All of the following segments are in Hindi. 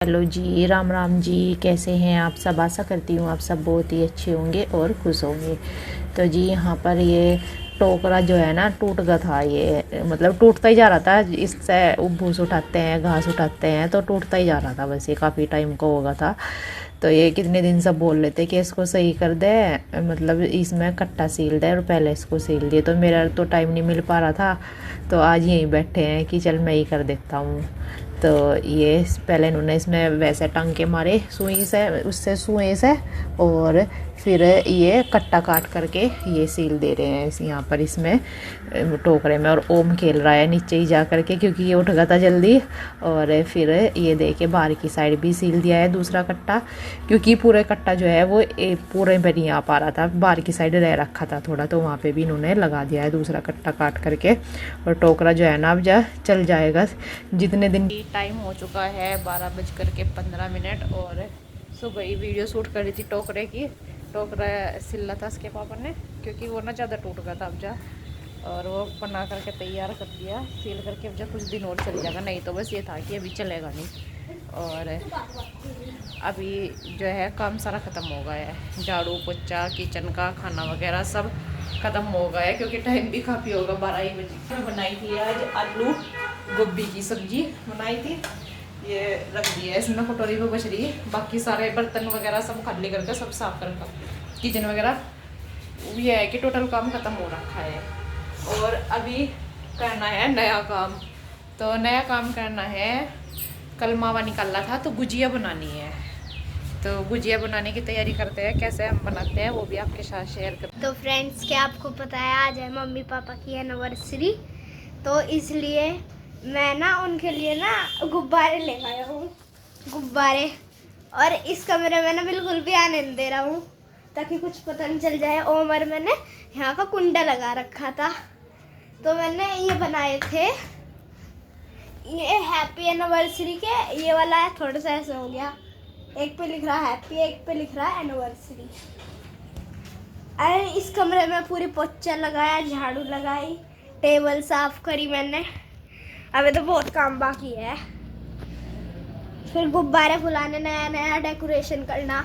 हेलो जी, राम राम जी। कैसे हैं आप सब? आशा करती हूँ आप सब बहुत ही अच्छे होंगे और खुश होंगे। तो जी यहाँ पर ये टोकरा जो है ना टूट गया था। ये मतलब टूटता ही जा रहा था। इससे भूस उठाते हैं, घास उठाते हैं तो टूटता ही जा रहा था। बस ये काफ़ी टाइम को होगा था। तो ये कितने दिन से बोल रहे थे कि इसको सही कर दे, मतलब इसमें कट्टा सील दे, और पहले इसको सील दिए। तो मेरा तो टाइम नहीं मिल पा रहा था, तो आज यहीं बैठे हैं कि चल मैं ही कर देता हूँ। तो ये पहले इन्होंने इसमें वैसे टांके मारे सुई से, उससे सुई से, और फिर ये कट्टा काट करके ये सील दे रहे हैं यहाँ पर इसमें टोकरे में। और ओम खेल रहा है नीचे ही जा करके, क्योंकि ये उठ गया था जल्दी। और फिर ये देखे बाहर की साइड भी सील दिया है दूसरा कट्टा, क्योंकि पूरे कट्टा जो है वो पूरे पे नहीं आ पा रहा था, बाहर की साइड रह रखा था थोड़ा, तो वहाँ पे भी इन्होंने लगा दिया है दूसरा कट्टा काट करके। और टोकरा जो है ना अब चल जाएगा जितने दिन। टाइम हो चुका है 12:15, और सुबह ही वीडियो शूट कर रही थी टोकरे की। टोकरा सिला था इसके पापा ने, क्योंकि वो ना ज़्यादा टूट गया था अब जा, और वो बना करके तैयार कर दिया सील करके। अब जब कुछ दिन और चल जाएगा, नहीं तो बस ये था कि अभी चलेगा नहीं। और अभी जो है काम सारा ख़त्म हो गया है, झाड़ू पोछा किचन का खाना वगैरह सब ख़त्म हो गया है, क्योंकि टाइम भी काफ़ी होगा 12 बजे। बनाई थी आज आलू गोभी की सब्जी बनाई थी, ये रख दिया है इसमें कटोरी में बच रही है। बाकी सारे बर्तन वगैरह सब खाली करके सब साफ करके किचन वगैरह ये है कि टोटल काम ख़त्म हो रखा है। और अभी करना है नया काम। तो नया काम करना है, कल मावा निकालना था तो गुजिया बनानी है। तो गुजिया बनाने की तैयारी करते हैं, कैसे हम बनाते हैं वो भी आपके साथ शेयर करते तो फ्रेंड्स, क्या आपको पता है आज है मम्मी पापा की एनिवर्सरी, तो इसलिए मैं ना उनके लिए ना गुब्बारे ले आया हूँ। गुब्बारे, और इस कमरे में ना बिल्कुल भी आने नहीं दे रहा हूँ ताकि कुछ पता नहीं चल जाए। और मैंने यहाँ का कुंडा लगा रखा था, तो मैंने ये बनाए थे। ये हैप्पी एनिवर्सरी के ये वाला है, थोड़ा सा ऐसा हो गया, एक पे लिख रहा है हैप्पी, एक पे लिख रहा है एनिवर्सरी। अरे इस कमरे में पूरी पोछा लगाया, झाड़ू लगाई, टेबल साफ करी मैंने। अभी तो बहुत काम बाकी है। फिर गुब्बारे फुलाने, नया नया डेकोरेशन करना।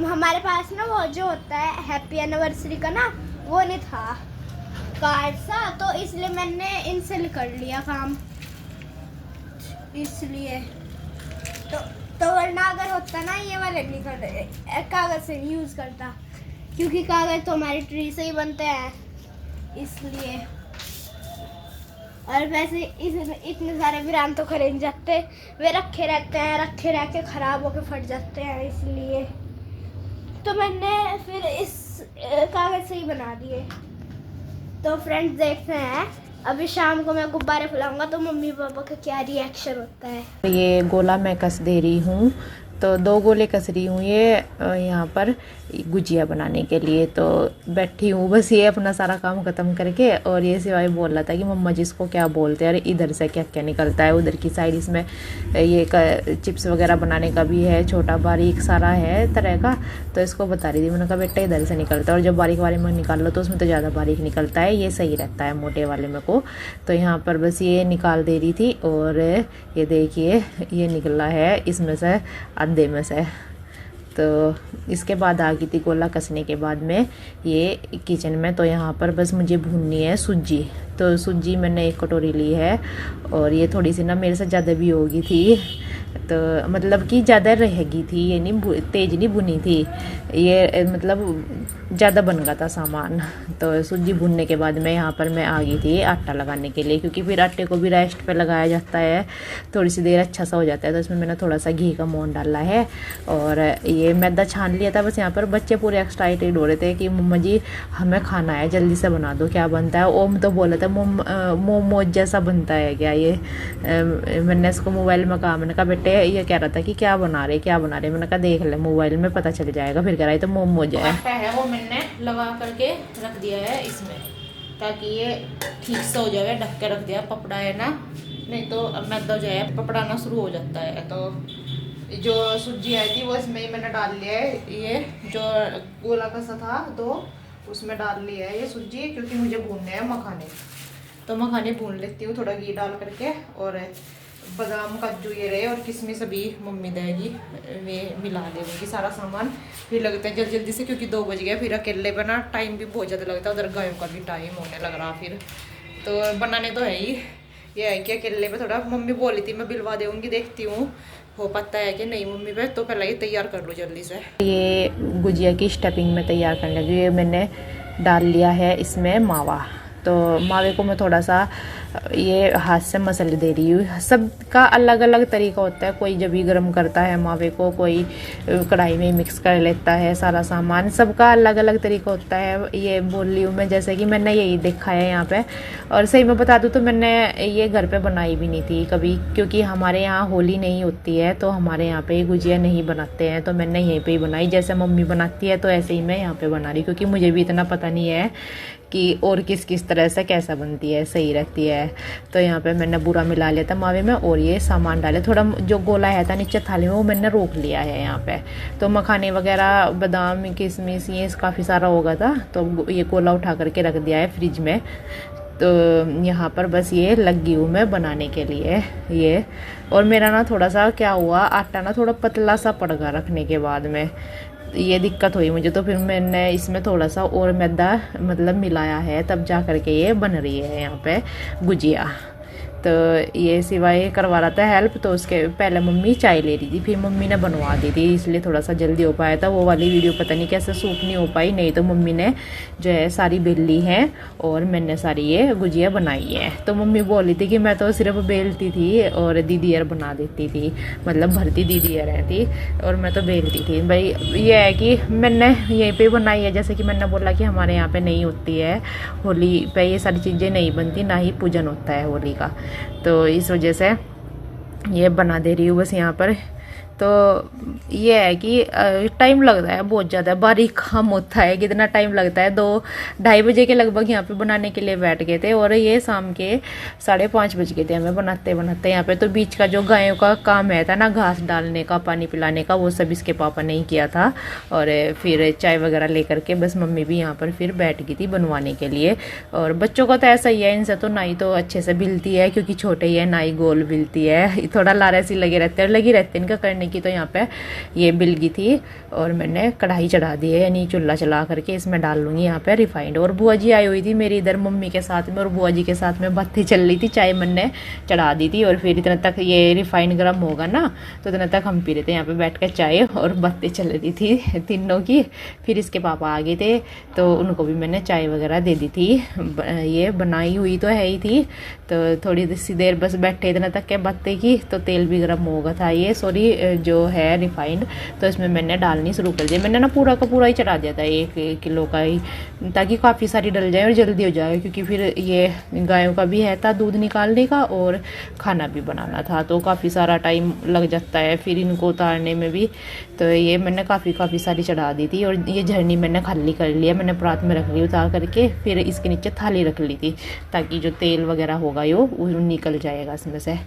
हमारे पास ना वो जो होता है हैप्पी एनिवर्सरी का ना, वो नहीं था कार्ड सा, तो इसलिए मैंने इनसे कर लिया काम। इसलिए तो वरना अगर होता ना ये वाले नहीं करते, कागज से यूज करता, क्योंकि कागज तो हमारी ट्री से ही बनते हैं इसलिए। और वैसे इतने सारे विरान तो खरीद जाते, वे रखे रहते हैं, रखे रह के खराब होके फट जाते हैं, इसलिए तो मैंने फिर इस कागज से ही बना दिए। तो फ्रेंड्स देखते हैं अभी शाम को मैं गुब्बारे फुलाऊंगा तो मम्मी पापा का क्या रिएक्शन होता है। ये गोला मैं कस दे रही हूँ, तो 2 गोले कस रही हूँ ये यहाँ पर गुजिया बनाने के लिए। तो बैठी हूँ बस ये अपना सारा काम ख़त्म करके, और ये सिवाय बोल रहा था कि मम्मा जी इसको क्या बोलते हैं, अरे इधर से क्या क्या निकलता है, उधर की साइड इसमें ये चिप्स वगैरह बनाने का भी है, छोटा बारीक सारा है तरह का। तो इसको बता रही थी, मैंने कहा बेटा इधर से निकलता है, और जब बारीक वाले में निकाल लो तो उसमें तो ज़्यादा बारीक निकलता है, ये सही रहता है मोटे वाले में को। तो यहाँ पर बस ये निकाल दे रही थी, और ये देखिए ये निकला है इसमें से आधे में से। तो इसके बाद आ गई थी गोला कसने के बाद में ये किचन में। तो यहाँ पर बस मुझे भूननी है सूजी। तो सूजी मैंने 1 कटोरी ली है, और ये थोड़ी सी ना मेरे से ज़्यादा भी होगी थी, तो मतलब कि ज़्यादा रहेगी थी, ये नहीं तेज नहीं भुनी थी, ये मतलब ज़्यादा बन गया था सामान। तो सूजी भुनने के बाद में यहाँ पर मैं आ गई थी आटा लगाने के लिए, क्योंकि फिर आटे को भी रेस्ट पे लगाया जाता है, थोड़ी सी देर अच्छा सा हो जाता है। तो इसमें मैंने थोड़ा सा घी का मोहन डाला है, और ये मैदा छान लिया था। बस यहाँ पर बच्चे पूरे एक्साइटेड हो रहे थे कि मम्मा जी हमें खाना है, जल्दी से बना दो, क्या बनता है। ओम तो बोला था मोमोज जैसा बनता है क्या ये। मैंने इसको मोबाइल में कहा, मैंने कहा बेटे ये कह रहा था कि क्या बना रहे, मैंने कहा देख ले मोबाइल में पता चल जाएगा। फिर कह रहा है तो मोमोज है वो मैंने लगा करके रख दिया है इसमें, ताकि ये ठीक से हो जाए। ढक के रख दिया, पपड़ा है ना, नहीं तो मैदा जो है पपड़ाना शुरू हो जाता है। तो जो सूजी आई थी वो इसमें ही मैंने डाल लिया है, ये जो गोला कसा था तो उसमें डाल लिया है ये सूजी, क्योंकि मुझे भूनने हैं मखाने। तो मखाने भून लेती हूँ थोड़ा घी डाल करके, और बादाम काजू ये रहे और किशमिश अभी मम्मी देगी, वे मिला देंगी सारा सामान। फिर लगता है जल्दी जल्दी से, क्योंकि 2 बज गया। फिर अकेले पर ना टाइम भी बहुत ज़्यादा लगता है, उधर गायों का भी टाइम होने लग रहा। फिर तो बनाने तो है ही, ये है कि अकेले पे थोड़ा। मम्मी बोली थी मैं बिलवा दूँगी, देखती हूँ हो पाता है कि नहीं मम्मी पे। तो पहले ये तैयार कर लो जल्दी से। ये गुजिया की स्टफिंग में तैयार करने लगी। ये मैंने डाल लिया है इसमें मावा। तो मावे को मैं थोड़ा सा ये हाथ से मसल दे रही हूँ। सबका अलग अलग तरीका होता है, कोई जब भी गर्म करता है मावे को, कोई कढ़ाई में मिक्स कर लेता है सारा सामान, सबका अलग अलग तरीका होता है। ये बोल रही हूँ मैं, जैसे कि मैंने यही देखा है यहाँ पे। और सही में बता दूँ तो मैंने ये घर पे बनाई भी नहीं थी कभी, क्योंकि हमारे यहाँ होली नहीं होती है, तो हमारे यहाँ पे गुजिया नहीं बनाते हैं। तो मैंने यहीं पे ही बनाई, जैसे मम्मी बनाती है तो ऐसे ही मैं यहाँ पे बना रही, क्योंकि मुझे भी इतना पता नहीं है कि और किस किस तरह से कैसा बनती है, सही रहती है। तो यहाँ पे मैंने बुरा मिला लिया था मावे में, और ये सामान डाले। थोड़ा जो गोला है था नीचे थाली में, वो मैंने रोक लिया है यहाँ पे। तो मखाने वगैरह, बादाम, किशमिश, ये काफ़ी सारा होगा था, तो ये गोला उठा करके रख दिया है फ्रिज में। तो यहाँ पर बस ये लगी हूँ मैं बनाने के लिए ये। और मेरा ना थोड़ा सा क्या हुआ, आटा ना थोड़ा पतला सा पड़ गया रखने के बाद में, ये दिक्कत हुई मुझे। तो फिर मैंने इसमें थोड़ा सा और मैदा मतलब मिलाया है, तब जा करके ये बन रही है यहाँ पे गुजिया। तो ये सिवाय करवा रहा था हेल्प, तो उसके पहले मम्मी चाय ले रही थी, फिर मम्मी ने बनवा दी थी, इसलिए थोड़ा सा जल्दी हो पाया था। वो वाली वीडियो पता नहीं कैसे शूट नहीं हो पाई, नहीं तो मम्मी ने जो है सारी बेली है और मैंने सारी ये गुजिया बनाई है। तो मम्मी बोल रही थी कि मैं तो सिर्फ बेलती थी और दीदी यार बना देती थी, मतलब भरती दीदी यार थी और मैं तो बेलती थी। भाई ये है कि मैंने यहीं पर बनाई है, जैसे कि मैंने बोला कि हमारे यहाँ पर नहीं होती है होली पे, ये सारी चीज़ें नहीं बनती, ना ही पूजन होता है होली का। तो इस वजह से ये बना दे रही हूँ बस यहाँ पर। तो ये है कि टाइम लगता है बहुत ज़्यादा, बारीक काम होता है। कितना टाइम लगता है, 2-2:30 बजे के लगभग यहाँ पे बनाने के लिए बैठ गए थे, और ये शाम के 5:30 बज गए थे हमें बनाते बनाते यहाँ पे। तो बीच का जो गायों का काम है था ना, घास डालने का, पानी पिलाने का, वो सब इसके पापा ने ही किया था। और फिर चाय वगैरह ले करके बस मम्मी भी यहाँ पर फिर बैठ गई थी बनवाने के लिए। और बच्चों का तो ऐसा ही है, इनसे तो ना ही तो अच्छे से बिलती है, क्योंकि छोटे ही है, ना ही गोल बिलती है, थोड़ा लारे सी लगे रहते हैं, लगी रहते हैं इनका करने की। तो यहाँ पे ये बिल गई थी और मैंने कढ़ाई चढ़ा दी है, यानी चूल्हा चला करके इसमें डाल लूँगी यहाँ पे रिफाइंड। और बुआ जी आई हुई थी मेरी इधर मम्मी के साथ में, और बुआ जी के साथ में बातें चल रही थी, चाय मैंने चढ़ा दी थी। और फिर इतना तक ये रिफाइंड गर्म होगा ना, तो इतना तक हम पी रहे थे यहाँ पे बैठ कर चाय, और बातें चल रही थी तीनों की। फिर इसके पापा आ गए थे, तो उनको भी मैंने चाय वगैरह दे दी थी। ये बनाई हुई तो है ही थी, तो थोड़ी सी देर बस बैठे इतना तक के बातें की। तो तेल भी गर्म हो गया था, ये सॉरी जो है रिफाइंड, तो इसमें मैंने डालनी शुरू कर दी। मैंने ना पूरा का पूरा ही चढ़ा दिया था, 1 किलो का ही, ताकि काफ़ी सारी डल जाए और जल्दी हो जाए, क्योंकि फिर ये गायों का भी है था दूध निकालने का और खाना भी बनाना था, तो काफ़ी सारा टाइम लग जाता है फिर इनको उतारने में भी। तो ये मैंने काफ़ी सारी चढ़ा दी थी। और ये झरनी मैंने खाली कर लिया, मैंने परात में रख ली उतार करके, फिर इसके नीचे थाली रख ली थी, ताकि जो तेल वगैरह होगा वो निकल जाएगा इसमें से।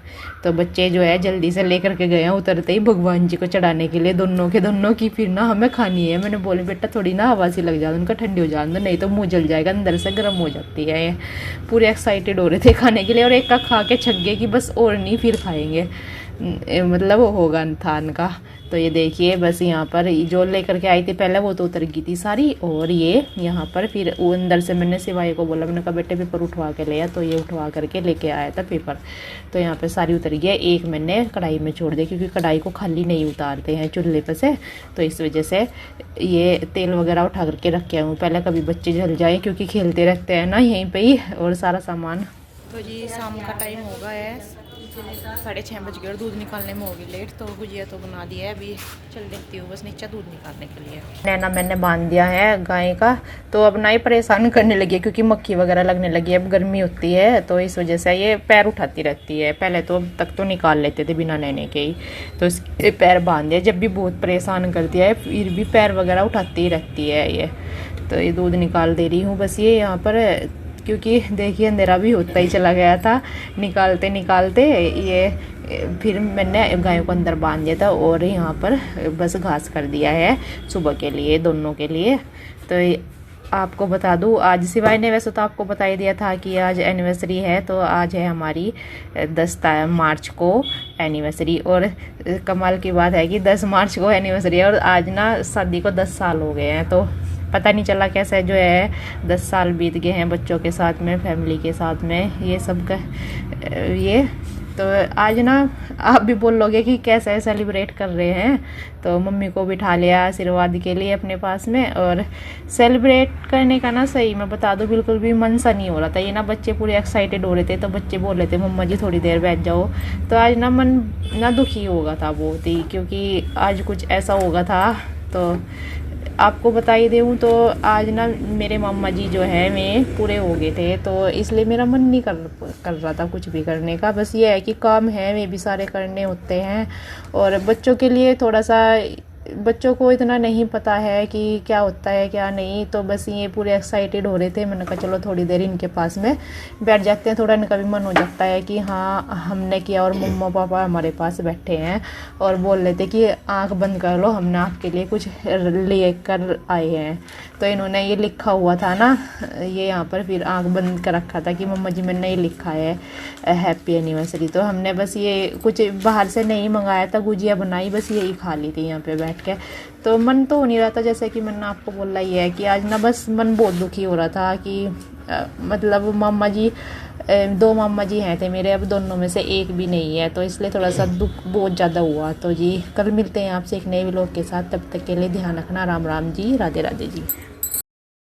तो बच्चे जो है जल्दी से लेकर के गए हैं, उतरते ही भगवान जी को चढ़ाने के लिए, दोनों की फिर ना हमें खानी है। मैंने बोले बेटा थोड़ी ना हवा सी लग जाए, उनका ठंडी हो जाए, नहीं तो मुँह जल जाएगा, अंदर से गर्म हो जाती है। ये पूरे एक्साइटेड हो रहे थे खाने के लिए, और एक का खा के छक गए कि बस और नहीं फिर खाएंगे, मतलब वो होगा थान का। तो ये देखिए बस यहाँ पर जो लेकर के आई थी पहले, वो तो उतर गई थी सारी। और ये यहाँ पर फिर वो अंदर से मैंने सिवाई को बोला, मैंने कहा बेटे पेपर उठवा के ले आ, तो ये उठवा करके लेके आया था पेपर। तो यहाँ पर सारी उतर गई, एक मैंने कढ़ाई में छोड़ दिया, क्योंकि कढ़ाई को खाली नहीं उतारते हैं चूल्हे पर से, तो इस वजह से ये तेल वगैरह उठा करके रख के आऊँ पहले, कभी बच्चे जल जाए, क्योंकि खेलते रहते हैं ना यहीं पर ही, और सारा सामान। तो जी शाम का टाइम हो गया है, 6:30 बज गए, और दूध निकालने में होगी लेट। तो गुजिया तो बना दिया है, अभी चल देती हूँ बस नीचे दूध निकालने के लिए। नैना मैंने बांध दिया है गाय का, तो अब ना ही परेशान करने लगी है, क्योंकि मक्खी वगैरह लगने लगी है, अब गर्मी होती है, तो इस वजह से ये पैर उठाती रहती है। पहले तो अब तक तो निकाल लेते थे बिना नहने के ही, तो इसके पैर बांध दिया। जब भी बहुत परेशान करती है, फिर भी पैर वगैरह उठाती ही रहती है ये। तो ये दूध निकाल दे रही हूँ बस ये यहाँ पर, क्योंकि देखिए अंधेरा भी होता ही चला गया था निकालते निकालते। ये फिर मैंने गायों को अंदर बांध दिया था, और यहाँ पर बस घास कर दिया है सुबह के लिए, दोनों के लिए। तो आपको बता दूं, आज शिवाय ने वैसे तो आपको बता ही दिया था कि आज एनिवर्सरी है, तो आज है हमारी 10 मार्च को एनिवर्सरी। और कमाल की बात है कि 10 मार्च को एनिवर्सरी है और आज ना शादी को 10 साल हो गए हैं। तो पता नहीं चला कैसे जो है 10 साल बीत गए हैं बच्चों के साथ में, फैमिली के साथ में, ये सब का ये। तो आज ना आप भी बोल लोगे कि कैसे सेलिब्रेट कर रहे हैं, तो मम्मी को बिठा लिया आशीर्वाद के लिए अपने पास में। और सेलिब्रेट करने का ना सही मैं बता दूं बिल्कुल भी मन सा नहीं हो रहा था। ये ना बच्चे पूरे एक्साइटेड हो रहे थे, तो बच्चे बोल रहे थे मम्मा जी थोड़ी देर बैठ जाओ। तो आज ना मन ना दुखी होगा था बहुत ही, क्योंकि आज कुछ ऐसा होगा था। तो आपको बता ही दूँ तो आज ना मेरे मामा जी जो है वे पूरे हो गए थे, तो इसलिए मेरा मन नहीं कर रहा था कुछ भी करने का। बस ये है कि काम है वे भी सारे करने होते हैं, और बच्चों के लिए थोड़ा सा, बच्चों को इतना नहीं पता है कि क्या होता है क्या नहीं, तो बस ये पूरे एक्साइटेड हो रहे थे। मैंने कहा चलो थोड़ी देर इनके पास में बैठ जाते हैं, थोड़ा इनका भी मन हो जाता है कि हाँ हमने किया और मम्मा पापा हमारे पास बैठे हैं और बोल रहे थे कि आंख बंद कर लो, हमने आपके लिए कुछ ले कर आए हैं। तो इन्होंने ये लिखा हुआ था ना, ये यहाँ पर फिर आंख बंद कर रखा था कि मम्मा जी मैंने ये लिखा है हैप्पी एनिवर्सरी। तो हमने बस ये कुछ बाहर से नहीं मंगाया था, गुजिया बनाई, बस यही खा ली थी यहाँ पे बैठ के। तो मन तो हो नहीं रहा था, जैसे कि मैंने आपको बोला ही है कि आज ना बस मन बहुत दुखी हो रहा था कि मतलब मामा जी 2 मामा जी हैं थे मेरे, अब दोनों में से एक भी नहीं है, तो इसलिए थोड़ा सा दुख बहुत ज़्यादा हुआ। तो जी कल मिलते हैं आपसे एक नए व्लॉग के साथ, तब तक के लिए ध्यान रखना। राम राम जी, राधे राधे जी।